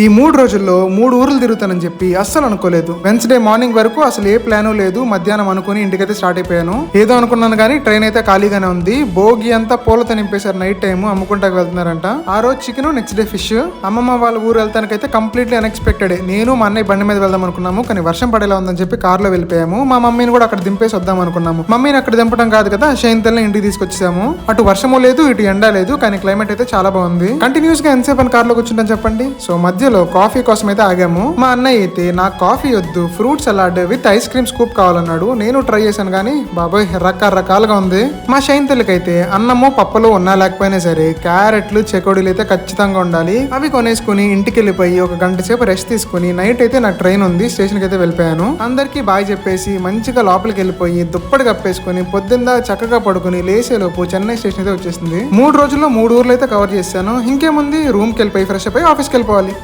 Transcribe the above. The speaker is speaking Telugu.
ఈ 3 రోజుల్లో 3 ఊర్లు తిరుగుతానని చెప్పి అస్సలు అనుకోలేదు. వెన్స్డే మార్నింగ్ వరకు అసలు ఏ ప్లాను లేదు. మధ్యాహ్నం అనుకుని ఇంటికైతే స్టార్ట్ అయిపోయాను. ఏదో అనుకున్నాను కానీ ట్రైన్ అయితే ఖాళీగానే ఉంది. భోగి అంతా పూలతో నింపేశారు. Night time అమ్ముకుంటాకి వెళ్తున్నారంట. ఆ రోజు చికెన్, నెక్స్ట్ డే ఫిష్. అమ్మమ్మ వాళ్ళ ఊరు వెళ్తానికైతే కంప్లీట్లీ అన్ఎక్స్పెక్టెడ్. నేను మా అన్నయ్య బండి మీద వెళ్దాం అనుకున్నాము, కానీ వర్షం పడేలా ఉందని చెప్పి కార్లో వెళ్ళిపోయాము. మా మమ్మీని కూడా అక్కడ దింపేసి వద్దాం అనుకున్నాము. మమ్మీని అక్కడ దింపడం కాదు కదా, షైన్తల్ని ఇంటికి తీసుకొచ్చేసాము. అటు వర్షము లేదు, ఇటు ఎండ లేదు, కానీ క్లైమేట్ అయితే చాలా బాగుంది. కంటిన్యూస్ గా ఎంతసేపు అని కార్లో కూర్చుంటాను చెప్పండి. సో మధ్యలో కాఫీ కోసం అయితే ఆగాము. మా అన్నయ్య అయితే నాకు కాఫీ వద్దు, fruit salad with ice cream scoop కావాలన్నాడు. నేను ట్రై చేశాను కానీ బాబాయ్ రకరకాలుగా ఉంది. మా షైన్తల్లికి అయితే అన్నము పప్పులు ఉన్నా లేకపోయినా సరే క్యారెట్లు చెకోడీలు అయితే ఖచ్చితంగా ఉండాలి. అవి కొనేసుకుని ఇంటికి వెళ్ళిపోయి ఒక గంట సేపు రెస్ట్ తీసుకుని నైట్ అయితే నాకు ట్రైన్ ఉంది, స్టేషన్ కి అయితే వెళ్ళిపోయాను. అందరికి బాయ్ చెప్పేసి మంచిగా లోపలికి వెళ్ళిపోయి దుప్పటి కప్పేసుకుని పొద్దున్న చక్కగా పడుకుని లేసేలోపు చెన్నై స్టేషన్ అయితే వచ్చేసింది. 3 రోజుల్లో 3 ఊర్లు అయితే కవర్ చేశాను. ఇంకేముంది, రూమ్ కి వెళ్ళిపోయి ఫ్రెష్ అయిపోయి ఆఫీస్కి వెళ్ళిపోవాలి.